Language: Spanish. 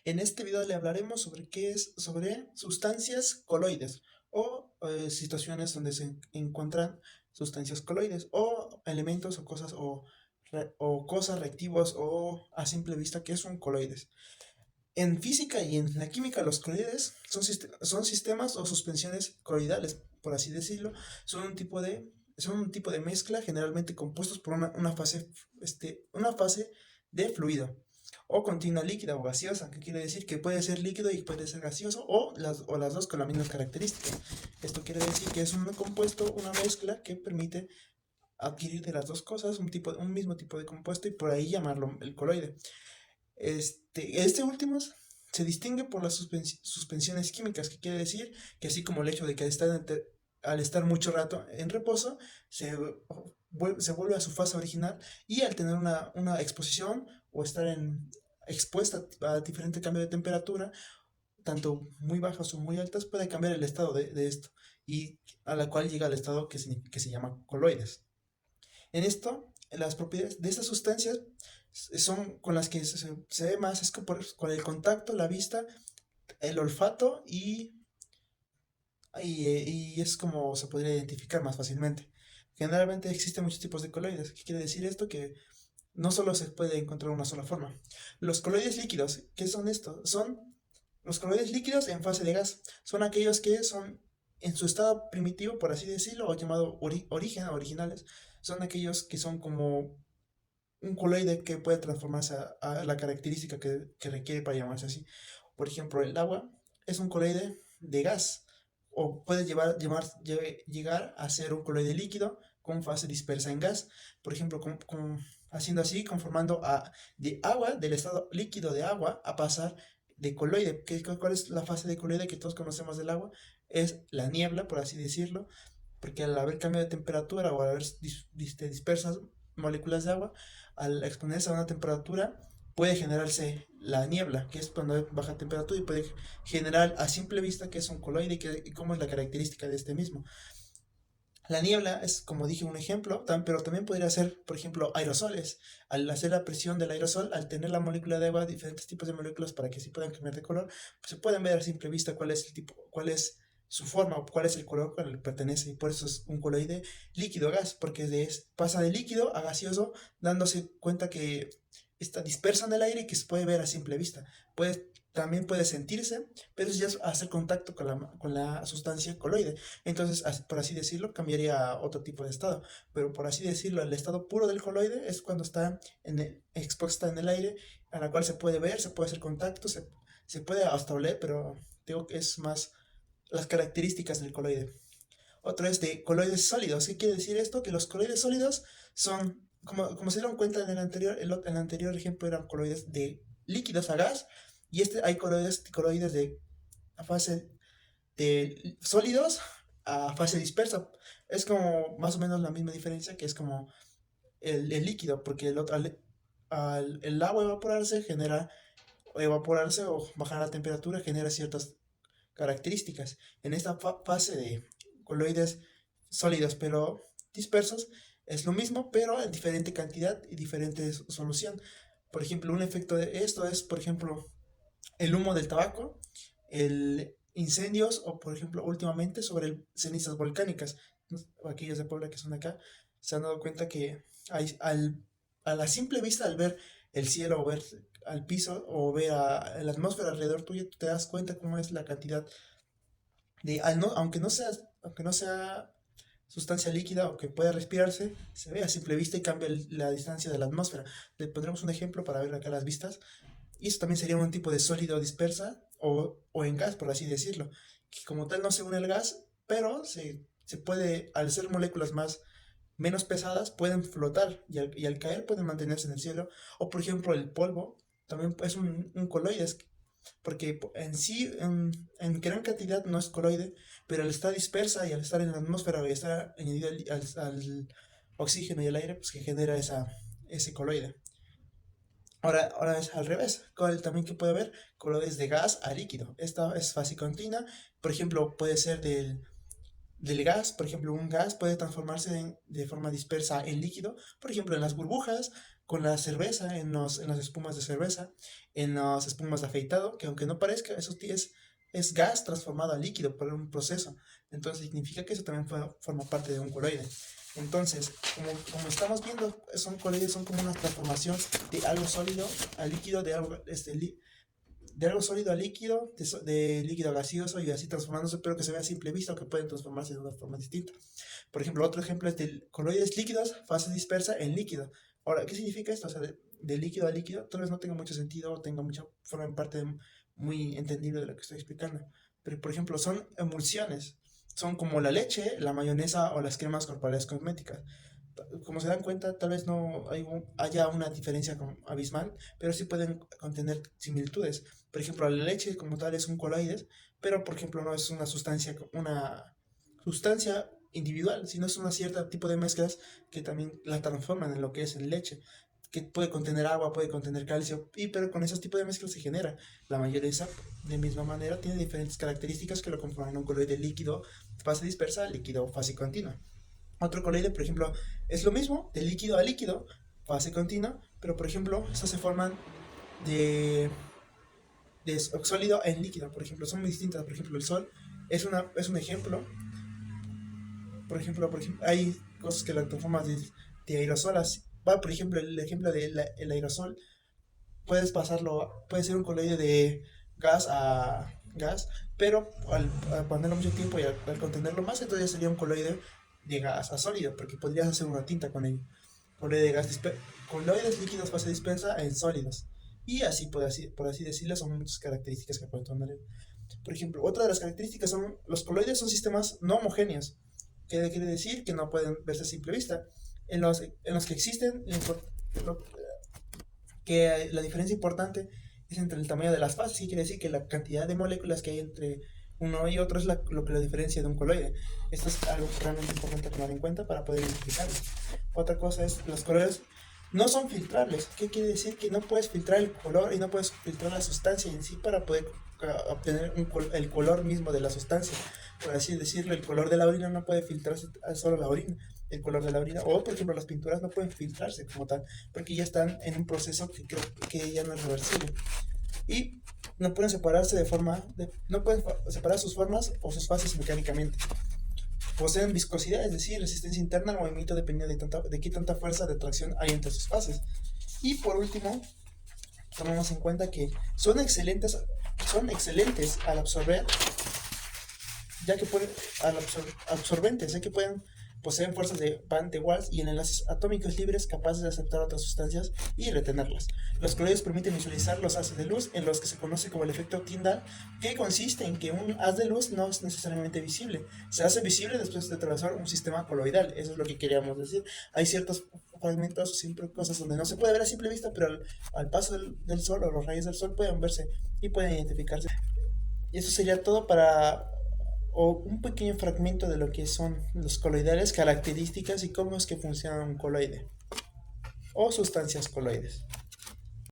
En este video le hablaremos sobre sustancias coloides o situaciones donde se encuentran sustancias coloides o elementos o cosas o cosas reactivos o a simple vista que son coloides. En física y en la química los coloides son sistemas o suspensiones coloidales, por así decirlo. Son un tipo de mezcla generalmente compuestos por una fase de fluido o continua líquida o gaseosa, que quiere decir que puede ser líquido y puede ser gaseoso o las dos con las mismas características. Esto quiere decir que es un compuesto, una mezcla que permite adquirir de las dos cosas un mismo tipo de compuesto y por ahí llamarlo el coloide. Este último se distingue por las suspensiones químicas, que quiere decir que así como el hecho de que al estar mucho rato en reposo, se vuelve a su fase original y al tener una exposición o estar expuesta a diferente cambio de temperatura, tanto muy bajas o muy altas, puede cambiar el estado de esto y a la cual llega al estado que se llama coloides. En esto, las propiedades de estas sustancias son con las que se ve más, es con el contacto, la vista, el olfato y es como se podría identificar más fácilmente. Generalmente existen muchos tipos de coloides. ¿Qué quiere decir esto? Que no solo se puede encontrar una sola forma. Los coloides líquidos, ¿qué son estos? Son los coloides líquidos en fase de gas. Son aquellos que son en su estado primitivo, por así decirlo, o llamado origen, originales. Son aquellos que son como un coloide que puede transformarse a la característica que requiere para llamarse así. Por ejemplo, el agua es un coloide de gas o puede llegar a ser un coloide líquido con fase dispersa en gas. Por ejemplo, haciendo así, conformando de agua, del estado líquido de agua, a pasar de coloide. ¿Cuál es la fase de coloide que todos conocemos del agua? Es la niebla, por así decirlo, porque al haber cambio de temperatura o al haber dispersas moléculas de agua, al exponerse a una temperatura, puede generarse la niebla, que es cuando hay baja temperatura y puede generar a simple vista que es un coloide y cómo es la característica de este mismo. La niebla es, como dije, un ejemplo, pero también podría ser, por ejemplo, aerosoles. Al hacer la presión del aerosol, al tener la molécula de agua, diferentes tipos de moléculas para que sí puedan cambiar de color, pues se pueden ver a simple vista cuál es el tipo, cuál es su forma o cuál es el color al que pertenece. Y por eso es un coloide líquido gas, porque pasa de líquido a gaseoso, dándose cuenta que está dispersa en el aire y que se puede ver a simple vista. También puede sentirse, pero eso ya es hacer contacto con la sustancia coloide. Entonces, por así decirlo, cambiaría a otro tipo de estado. Pero por así decirlo, el estado puro del coloide es cuando está expuesta en el aire, a la cual se puede ver, se puede hacer contacto, se puede hasta oler, pero digo que es más las características del coloide. Otro es de coloides sólidos. ¿Qué quiere decir esto? Que los coloides sólidos son, como se dieron cuenta en el anterior ejemplo, eran coloides de líquidos a gas, y hay coloides de fase de sólidos a fase dispersa. Es como más o menos la misma diferencia, que es como el líquido, porque el agua evaporarse o bajar la temperatura genera ciertas características. En esta fase de coloides sólidos pero dispersos es lo mismo, pero en diferente cantidad y diferente solución. Por ejemplo, un efecto de esto es, por ejemplo, el humo del tabaco, el incendios o, por ejemplo, últimamente sobre cenizas volcánicas. Aquellos de Puebla que son de acá se han dado cuenta que a la simple vista, al ver el cielo o ver al piso o ver a la atmósfera alrededor tuyo, tú te das cuenta cómo es la cantidad aunque no sea sustancia líquida o que pueda respirarse, se ve a simple vista y cambia la distancia de la atmósfera. Le pondremos un ejemplo para ver acá las vistas. Y eso también sería un tipo de sólido dispersa o en gas, por así decirlo, que como tal no se une al gas, pero se puede, al ser moléculas menos pesadas, pueden flotar y al caer pueden mantenerse en el cielo. O por ejemplo el polvo también es un coloide, porque en sí, en gran cantidad no es coloide, pero al estar dispersa y al estar en la atmósfera y estar añadido al oxígeno y el aire, pues que genera ese coloide. Ahora es al revés. También que puede haber coloides de gas a líquido. Esta es fase continua. Por ejemplo, puede ser del gas. Por ejemplo, un gas puede transformarse de forma dispersa en líquido. Por ejemplo, en las burbujas, con la cerveza, en las espumas de cerveza, en las espumas de afeitado, que aunque no parezca, es gas transformado a líquido por un proceso. Entonces significa que eso también forma parte de un coloide. Entonces, como estamos viendo, son coloides, son como una transformación de algo sólido a líquido, de algo sólido a líquido, de líquido a gaseoso y así transformándose, pero que se ve a simple vista o que pueden transformarse de una forma distinta. Por ejemplo, otro ejemplo es de coloides líquidos, fase dispersa en líquido. Ahora, ¿qué significa esto? O sea, de líquido a líquido, tal vez no tenga mucho sentido o tenga mucha forma en parte muy entendible de lo que estoy explicando. Pero, por ejemplo, son emulsiones. Son como la leche, la mayonesa o las cremas corporales cosméticas. Como se dan cuenta, tal vez no haya una diferencia abismal, pero sí pueden contener similitudes. Por ejemplo, la leche como tal es un coloide, pero por ejemplo no es una sustancia individual, sino es una cierta tipo de mezclas que también la transforman en lo que es en leche, que puede contener agua, puede contener calcio, pero con esos tipos de mezclas se genera. La mayonesa, de misma manera, tiene diferentes características que lo conforman un coloide líquido, fase dispersa, líquido, fase continua. Otro coloide, por ejemplo, es lo mismo, de líquido a líquido, fase continua, pero por ejemplo, estos se forman de, de sólido en líquido, por ejemplo, son muy distintas. Por ejemplo, el sol es un ejemplo. Por ejemplo, hay cosas que lo transforman de aerosol. Por ejemplo, el ejemplo del aerosol, puede ser un coloide de gas a gas, pero al ponerlo mucho tiempo y al contenerlo más, entonces ya sería un coloide de gas a sólido, porque podrías hacer una tinta con ello. Coloide de gas coloides líquidos fase dispersa en sólidos. Y así, por así decirlo, son muchas características que pueden tomar. Por ejemplo, otra de las características son los coloides son sistemas no homogéneos, que quiere decir que no pueden verse a simple vista. En los que existen, que la diferencia importante es entre el tamaño de las fases, que quiere decir que la cantidad de moléculas que hay entre uno y otro es lo que la diferencia de un coloide. Esto es algo realmente importante tomar en cuenta para poder identificarlo. Otra cosa es, los colores no son filtrables. ¿Qué quiere decir? Que no puedes filtrar el color y no puedes filtrar la sustancia en sí para poder obtener el color mismo de la sustancia. Por así decirlo, el color de la orina no puede filtrarse solo la orina, el color de la orina, o por ejemplo las pinturas no pueden filtrarse como tal, porque ya están en un proceso que creo que ya no es reversible. Y no pueden no pueden separar sus formas o sus fases mecánicamente. Poseen viscosidad, es decir, resistencia interna al movimiento dependiendo de qué tanta fuerza de tracción hay entre sus fases. Y por último, tomemos en cuenta que son excelentes al absorber, ya que pueden, absorbentes, ya que poseen fuerzas de Van de Waals y en enlaces atómicos libres capaces de aceptar otras sustancias y retenerlas. Los coloides permiten visualizar los haces de luz en los que se conoce como el efecto Tyndall, que consiste en que un haz de luz no es necesariamente visible, se hace visible después de atravesar un sistema coloidal. Eso es lo que queríamos decir. Hay ciertos fragmentos o siempre cosas donde no se puede ver a simple vista, pero al paso del sol o los rayos del sol pueden verse y pueden identificarse. Y eso sería todo o un pequeño fragmento de lo que son los coloidales, características y cómo es que funciona un coloide o sustancias coloides.